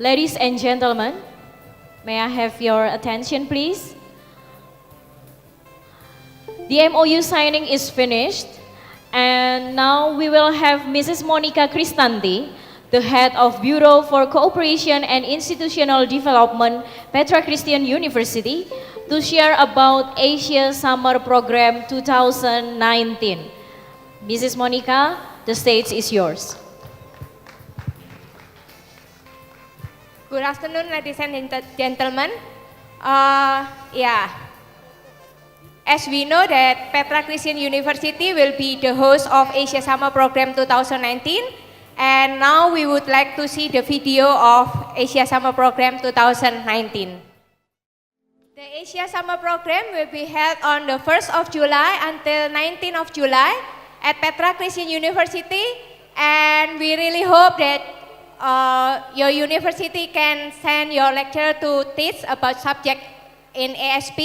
Ladies and gentlemen, may I have your attention please? The MoU signing is finished, and now we will have Mrs. Monica Cristanti, the head of Bureau for Cooperation and Institutional Development, Petra Christian University, to share about Asia Summer Program 2019. Mrs. Monica, the stage is yours. Good afternoon, ladies and gentlemen. As we know that Petra Christian University will be the host of Asia Summer Program 2019, and now we would like to see the video of Asia Summer Program 2019. The Asia Summer Program will be held on the 1st of July until 19th of July at Petra Christian University, and we really hope that your university can send your lecturer to teach about subject in ASP,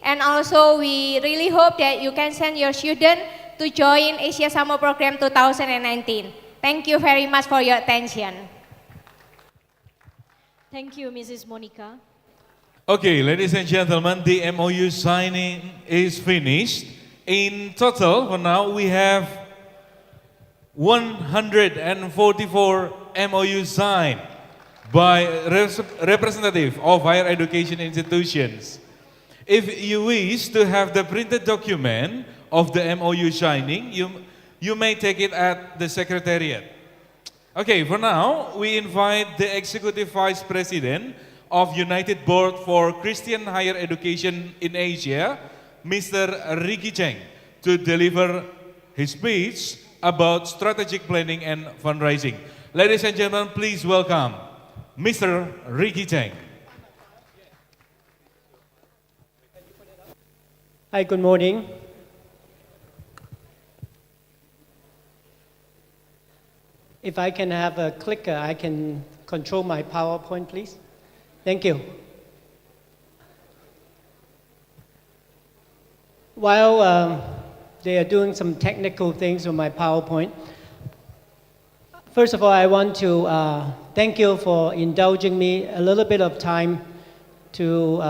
and also we really hope that you can send your student to join Asia Summer Program 2019. Thank you very much for your attention. Thank you, Mrs. Monica. Okay, ladies and gentlemen, the MoU signing is finished. In total, for now, we have 144 MoU signed by representative of higher education institutions. If you wish to have the printed document of the MoU signing, you may take it at the Secretariat. Okay, for now, we invite the Executive Vice President of United Board for Christian Higher Education in Asia, Mr. Ricky Cheng, to deliver his speech about strategic planning and fundraising. Ladies and gentlemen, please welcome Mr. Ricky Cheng. Hi, good morning. If I can have a clicker, I can control my PowerPoint, please. Thank you. While they are doing some technical things on my PowerPoint, first of all, I want to thank you for indulging me a little bit of time to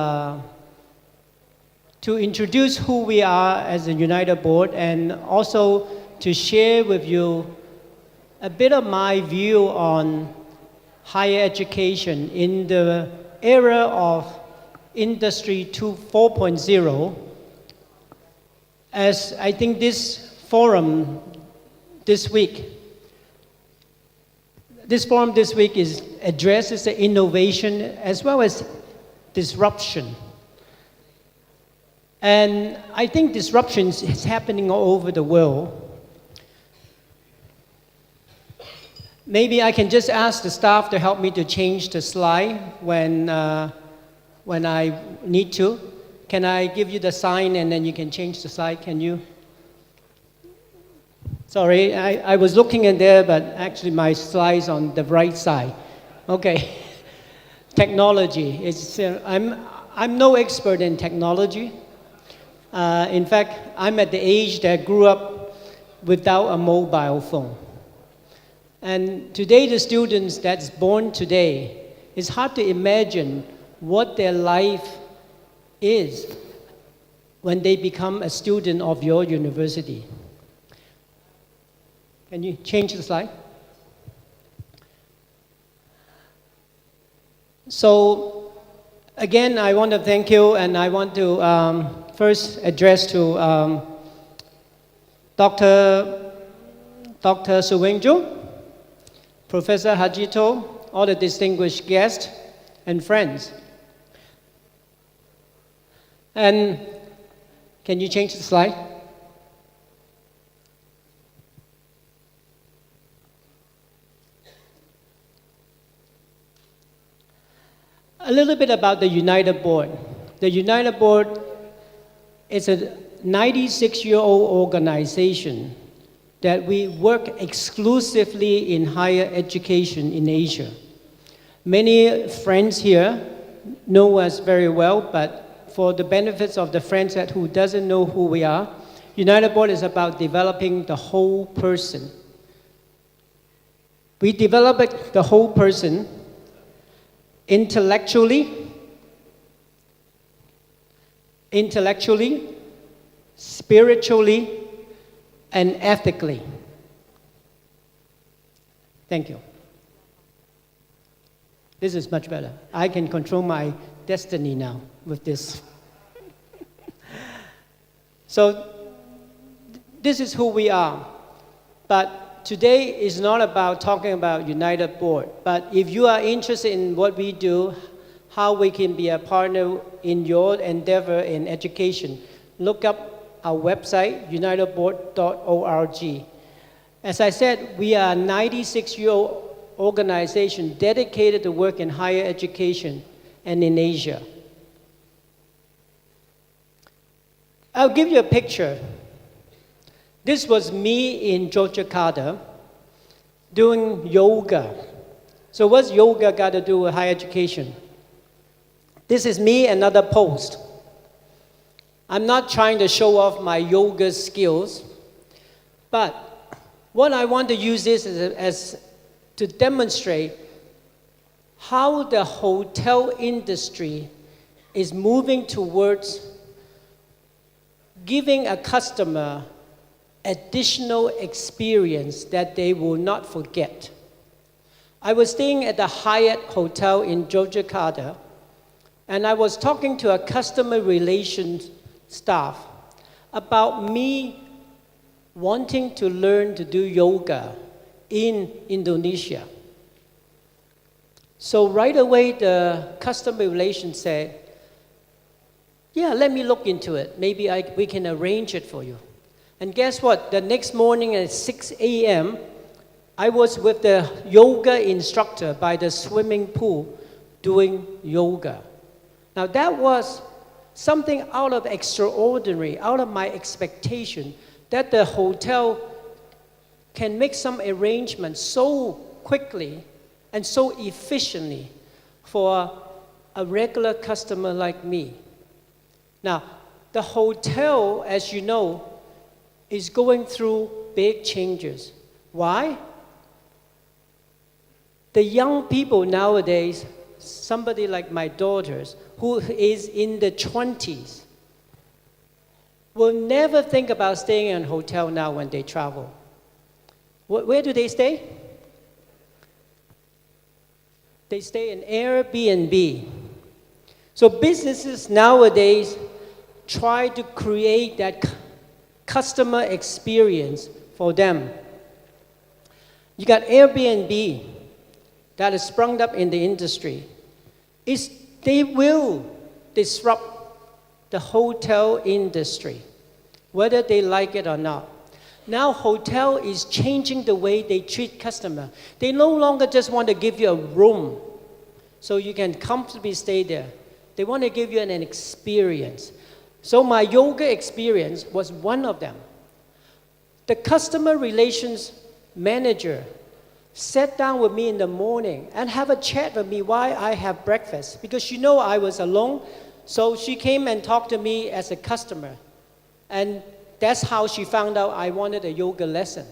introduce who we are as a United Board, and also to share with you a bit of my view on higher education in the era of Industry 4.0, as I think this forum this week addresses the innovation as well as disruption. And I think disruption is happening all over the world. Maybe I can just ask the staff to help me to change the slide when I need to. Can I give you the sign and then you can change the slide? Can you? Sorry, I was looking in there, but actually my slide's on the right side. Okay. Technology. I'm no expert in technology. In fact, I'm at the age that grew up without a mobile phone. And today, the students that's born today, it's hard to imagine what their life is when they become a student of your university. Can you change the slide? So, again, I want to thank you, and I want to first address to Dr. Suwengjo, Professor Hajito, all the distinguished guests and friends. And can you change the slide? A little bit about the United Board. The United Board is a 96-year-old organization that we work exclusively in higher education in Asia. Many friends here know us very well, but for the benefits of the friends who doesn't know who we are, United Board is about developing the whole person. We develop the whole person intellectually, spiritually, and ethically. Thank you. This is much better. I can control my destiny now with this. So, this is who we are. But today is not about talking about United Board. But if you are interested in what we do, how we can be a partner in your endeavor in education, look up our website, unitedboard.org. As I said, we are a 96-year-old organization dedicated to work in higher education and in Asia. I'll give you a picture. This was me in Yogyakarta doing yoga. So what's yoga got to do with higher education? This is me, another post. I'm not trying to show off my yoga skills, but what I want to use this as to demonstrate how the hotel industry is moving towards giving a customer additional experience that they will not forget. I was staying at the Hyatt Hotel in Yogyakarta, and I was talking to a customer relations staff about me wanting to learn to do yoga in Indonesia. So right away, the customer relations said, yeah, let me look into it. Maybe we can arrange it for you. And guess what? The next morning at 6 a.m., I was with the yoga instructor by the swimming pool doing yoga. Now that was something out of extraordinary, out of my expectation, that the hotel can make some arrangements so quickly and so efficiently for a regular customer like me. Now, the hotel, as you know, is going through big changes. Why? The young people nowadays, somebody like my daughters, who is in the 20s, will never think about staying in a hotel now when they travel. Where do they stay? They stay in Airbnb. So businesses nowadays try to create that customer experience for them. You got Airbnb that has sprung up in the industry. They will disrupt the hotel industry, whether they like it or not. Now hotel is changing the way they treat customer. They no longer just want to give you a room so you can comfortably stay there. They want to give you an experience. So my yoga experience was one of them. The customer relations manager sat down with me in the morning and have a chat with me while I have breakfast, because she know I was alone. So she came and talked to me as a customer. And that's how she found out I wanted a yoga lesson.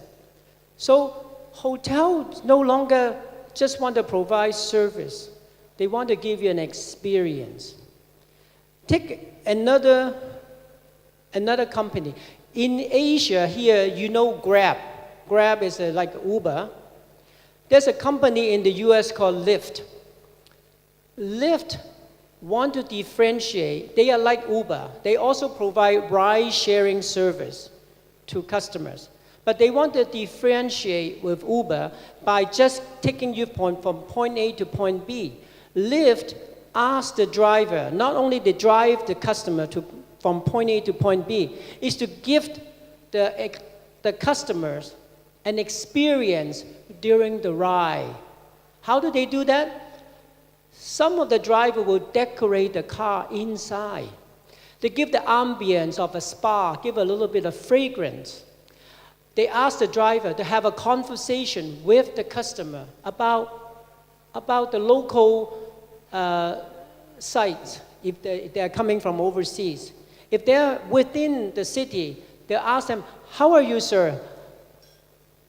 So hotels no longer just want to provide service. They want to give you an experience. Take another company. In Asia here, you know Grab. Grab is like Uber. There's a company in the US called Lyft. Lyft want to differentiate. They are like Uber. They also provide ride-sharing service to customers. But they want to differentiate with Uber by just taking you from point A to point B. Lyft asks the driver, not only to drive the customer from point A to point B, is to give the customers an experience during the ride. How do they do that? Some of the driver will decorate the car inside. They give the ambience of a spa, give a little bit of fragrance. They ask the driver to have a conversation with the customer about the local sites if they're coming from overseas. If they're within the city, they'll ask them, "How are you, sir?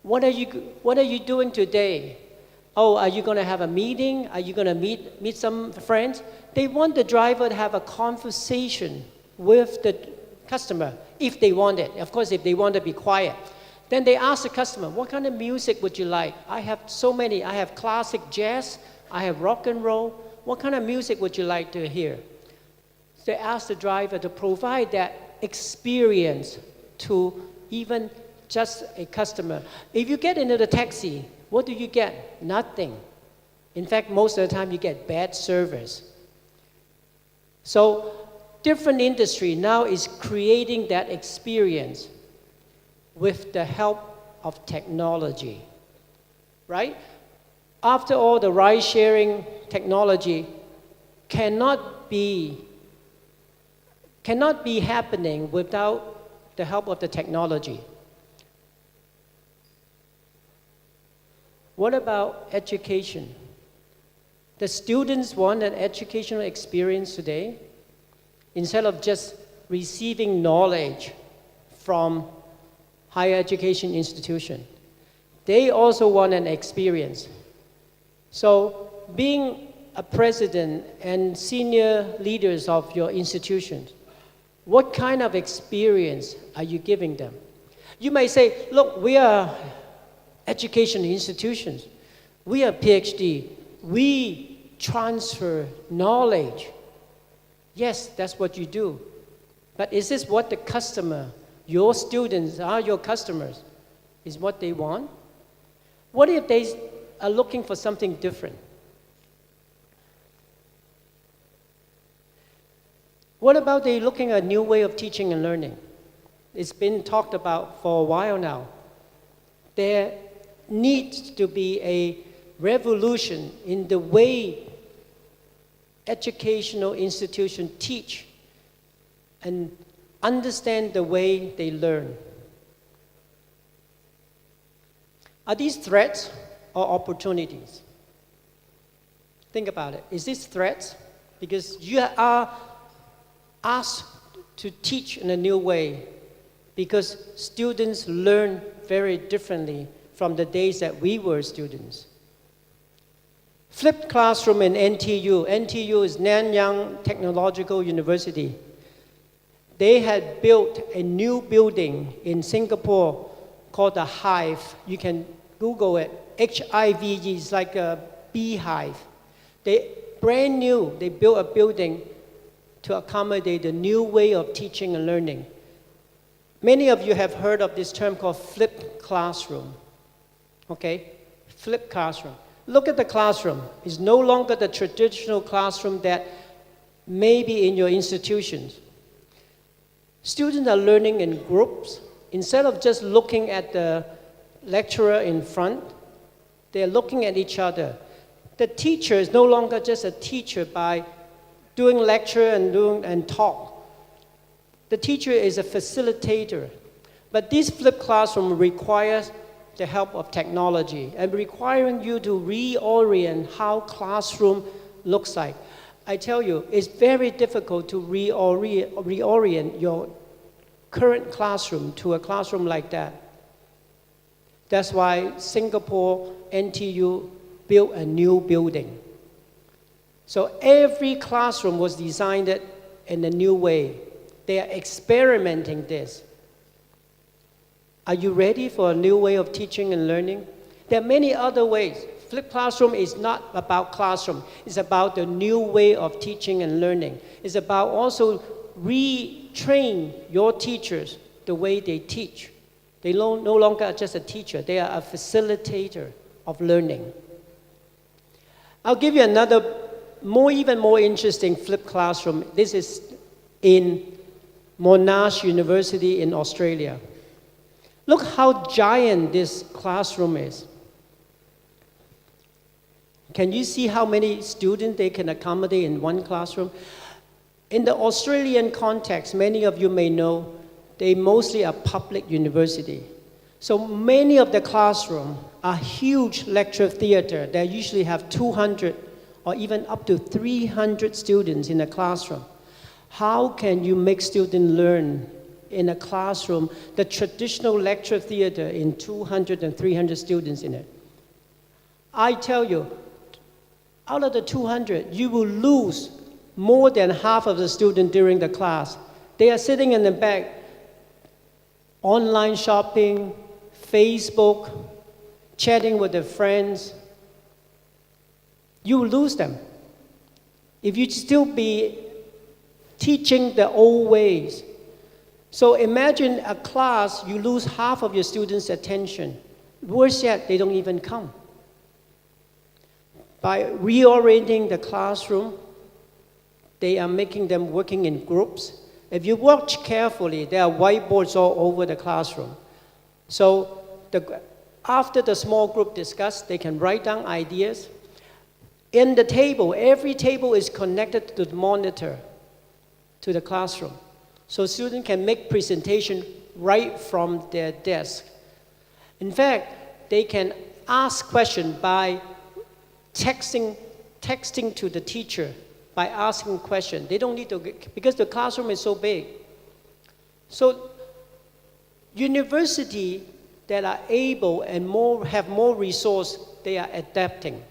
What are you doing today? Oh, are you going to have a meeting? Are you going to meet some friends? They want the driver to have a conversation with the customer if they want it. Of course, if they want to be quiet. Then they ask the customer, what kind of music would you like? I have so many. I have classic jazz. I have rock and roll. What kind of music would you like to hear? They ask the driver to provide that experience to even just a customer. If you get into the taxi, what do you get? Nothing. In fact, most of the time you get bad service. So different industry now is creating that experience with the help of technology, right? After all, the ride-sharing technology cannot be happening without the help of the technology. What about education? The students want an educational experience today. Instead of just receiving knowledge from higher education institution, they also want an experience. So being a president and senior leaders of your institutions, what kind of experience are you giving them? You may say, look, we are education institutions. We are PhD. We transfer knowledge. Yes, that's what you do. But is this what the customer, your students are your customers, is what they want? What if they are looking for something different? What about they looking at a new way of teaching and learning? It's been talked about for a while now. There needs to be a revolution in the way educational institutions teach and understand the way they learn. Are these threats or opportunities? Think about it. Is this threats? Because you are asked to teach in a new way because students learn very differently from the days that we were students. Flipped classroom in NTU. NTU is Nanyang Technological University. They had built a new building in Singapore called the Hive. You can Google it. HIVE is like a beehive. They brand new. They built a building to accommodate the new way of teaching and learning. Many of you have heard of this term called flipped classroom. Okay, flipped classroom. Look at the classroom. It's no longer the traditional classroom that may be in your institutions. Students are learning in groups. Instead of just looking at the lecturer in front, they're looking at each other. The teacher is no longer just a teacher by doing lecture and talk. The teacher is a facilitator. But this flipped classroom requires the help of technology and requiring you to reorient how classroom looks like. I tell you, it's very difficult to reorient your current classroom to a classroom like that. That's why Singapore NTU built a new building. So every classroom was designed in a new way. They are experimenting this. Are you ready for a new way of teaching and learning? There are many other ways. Flipped classroom is not about classroom. It's about the new way of teaching and learning. It's about also retrain your teachers the way they teach. They no longer are just a teacher. They are a facilitator of learning. I'll give you another even more interesting flipped classroom. This is in Monash University in Australia. Look how giant this classroom is. Can you see how many students they can accommodate in one classroom? In the Australian context, many of you may know, they mostly are public university. So many of the classrooms are huge lecture theater. They usually have 200 or even up to 300 students in a classroom. How can you make students learn in a classroom, the traditional lecture theater in 200 and 300 students in it? I tell you, out of the 200, you will lose more than half of the students during the class. They are sitting in the back, online shopping, Facebook, chatting with their friends. You will lose them. If you still be teaching the old ways. So imagine a class, you lose half of your students' attention. Worse yet, they don't even come. By reorienting the classroom, they are making them working in groups. If you watch carefully, there are whiteboards all over the classroom. So after the small group discuss, they can write down ideas. In the table, every table is connected to the monitor, to the classroom. So students can make presentation right from their desk. In fact, they can ask questions by texting to the teacher, by asking questions. They don't need to, because the classroom is so big. So universities that are able and have more resource, they are adapting.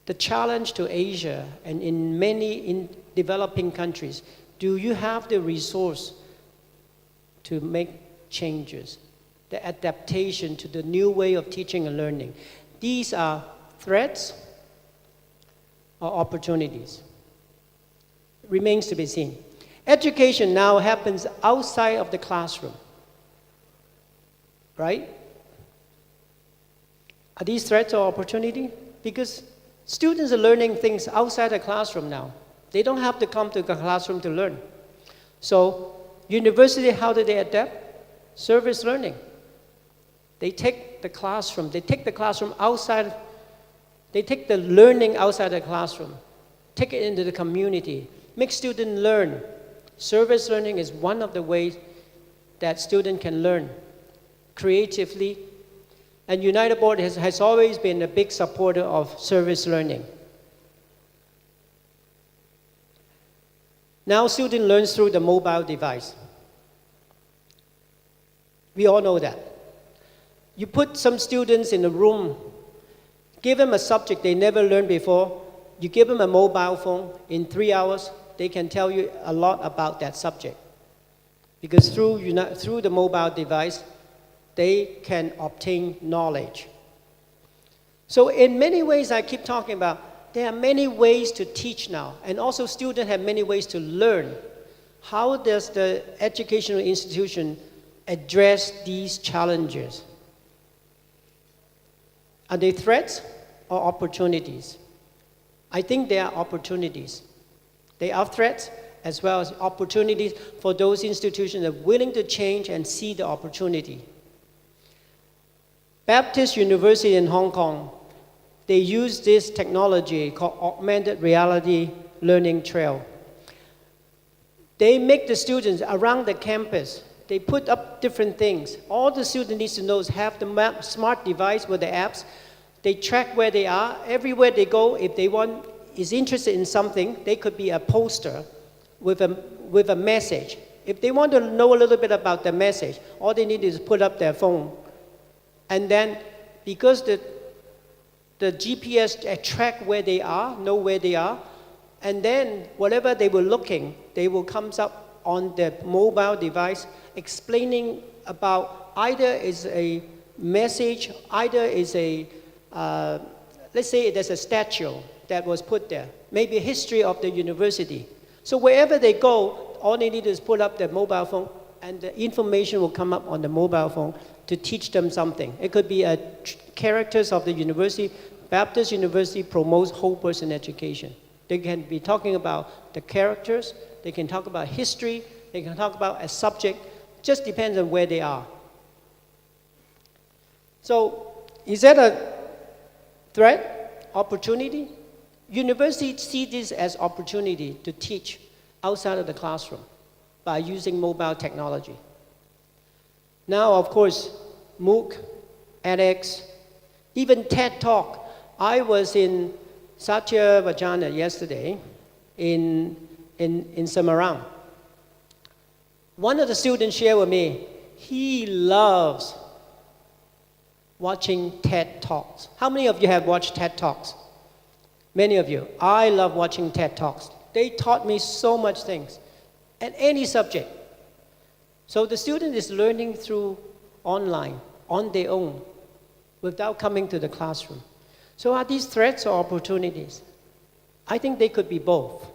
The challenge to Asia and in many developing countries, do you have the resource to make changes, the adaptation to the new way of teaching and learning? These are threats or opportunities. Remains to be seen. Education now happens outside of the classroom, right? Are these threats or opportunity? Because students are learning things outside the classroom now. They don't have to come to the classroom to learn. So, university, how do they adapt? Service learning. They take the classroom outside, they take the learning outside the classroom, take it into the community, make students learn. Service learning is one of the ways that students can learn creatively. And United Board has always been a big supporter of service learning. Now student learns through the mobile device. We all know that. You put some students in a room, give them a subject they never learned before, you give them a mobile phone, in 3 hours, they can tell you a lot about that subject. Because through the mobile device, they can obtain knowledge. So in many ways, I keep talking about, there are many ways to teach now, and also students have many ways to learn. How does the educational institution address these challenges? Are they threats or opportunities? I think they are opportunities. They are threats as well as opportunities for those institutions that are willing to change and see the opportunity. Baptist University in Hong Kong, they use this technology called augmented reality learning trail. They make the students around the campus, they put up different things. All the student needs to know is have the smart device with the apps. They track where they are. Everywhere they go, if they is interested in something, they could be a poster with a message. If they want to know a little bit about the message, all they need is put up their phone. And then, because the GPS track where they are, know where they are, and then whatever they were looking, they will come up on the mobile device explaining about either is a message, either is a, let's say there's a statue that was put there, maybe a history of the university. So wherever they go, all they need is put up their mobile phone and the information will come up on the mobile phone to teach them something. It could be characters of the university. Baptist University promotes whole person education. They can be talking about the characters, they can talk about history, they can talk about a subject, just depends on where they are. So, is that a threat, opportunity? Universities see this as opportunity to teach outside of the classroom by using mobile technology. Now, of course, MOOC, edX, even TED Talk. I was in Satya Vajana yesterday in Semarang. One of the students shared with me, he loves watching TED Talks. How many of you have watched TED Talks? Many of you. I love watching TED Talks. They taught me so much things at any subject. So the student is learning through online, on their own, without coming to the classroom. So are these threats or opportunities? I think they could be both.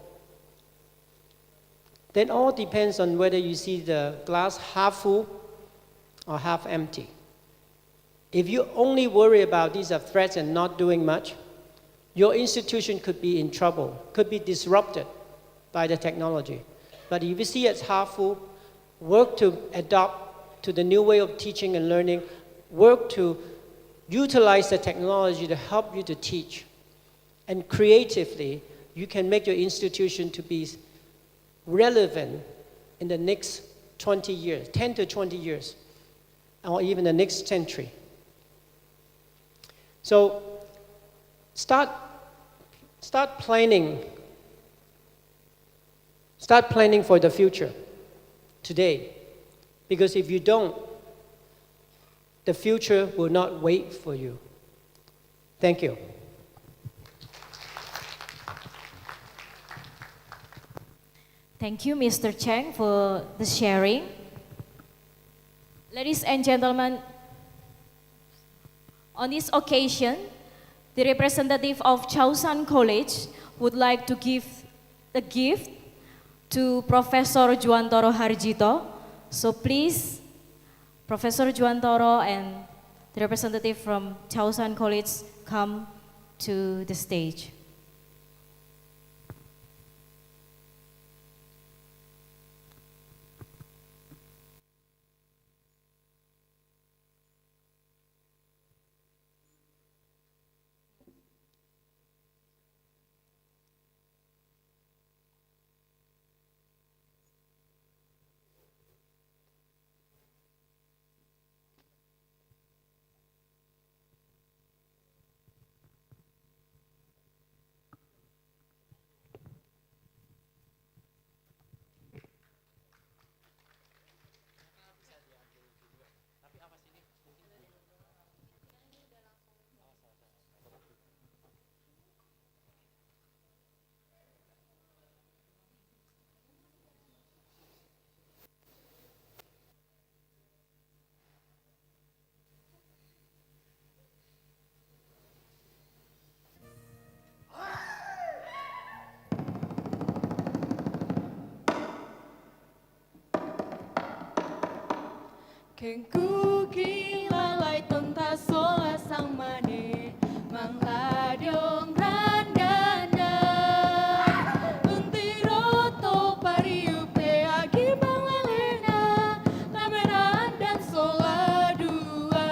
Then all depends on whether you see the glass half full or half empty. If you only worry about these are threats and not doing much, your institution could be in trouble, could be disrupted by the technology. But if you see it's half full, work to adopt to the new way of teaching and learning, work to utilize the technology to help you to teach. And creatively, you can make your institution to be relevant in the next 20 years, 10 to 20 years, or even the next century. So start planning. Start planning for the future today. Because if you don't, the future will not wait for you. Thank you. Thank you, Mr. Cheng, for the sharing. Ladies and gentlemen, on this occasion, the representative of Chaosan College would like to give a gift to Professor Juantoro Harjito. So please, Professor Juantoro and the representative from Chaosan College come to the stage. Kengku kilalai tonta sola sang mane mangladong randana untiro to pariu peagi bangalena lameran dan sola dua.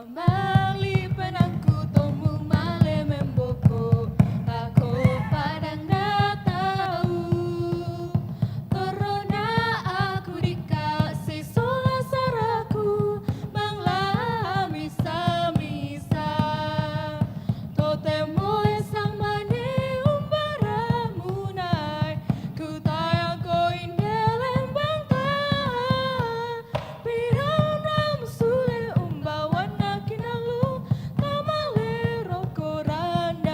Mali penangku tomu male memboko aku padang dah tahu Corona aku dikasih sola saraku Manglah misa-misa Totemo esang mane umbara munai Ku tayang ko indeleng bangka Pirang ram sule umbawan nakinalu Tamale roko randanan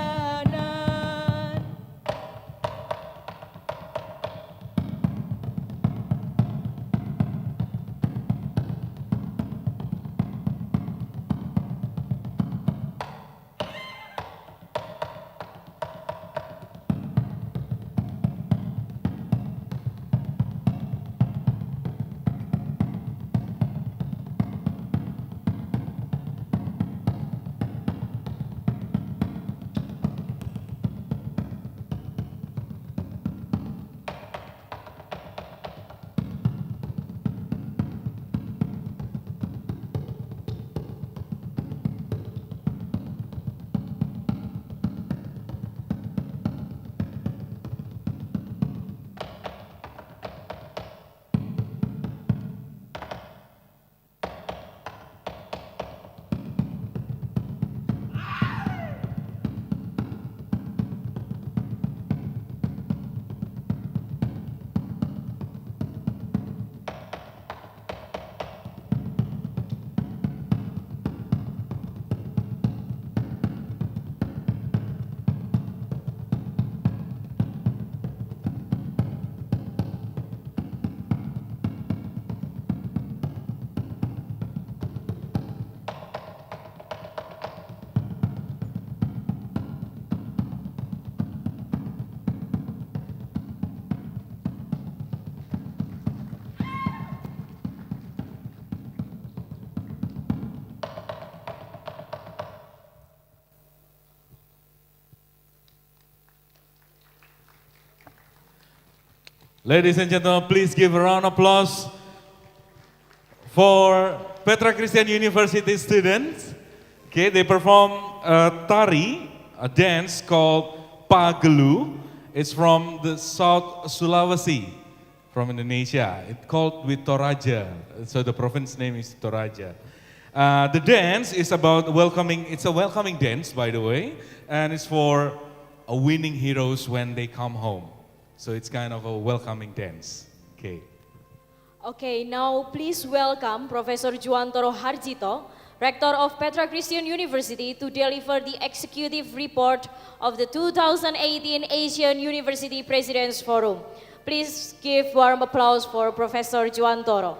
Ladies and gentlemen, please give a round of applause for Petra Christian University students. Okay, they perform a tari, a dance called Pagelu. It's from the South Sulawesi, from Indonesia. It's called with Toraja, so the province name is Toraja. The dance is about welcoming, it's a welcoming dance, by the way, and it's for winning heroes when they come home. So it's kind of a welcoming dance. Okay. Okay, now please welcome Professor Juwantoro Harjito, Rector of Petra Christian University, to deliver the executive report of the 2018 Asian University Presidents Forum. Please give warm applause for Professor Juwantoro.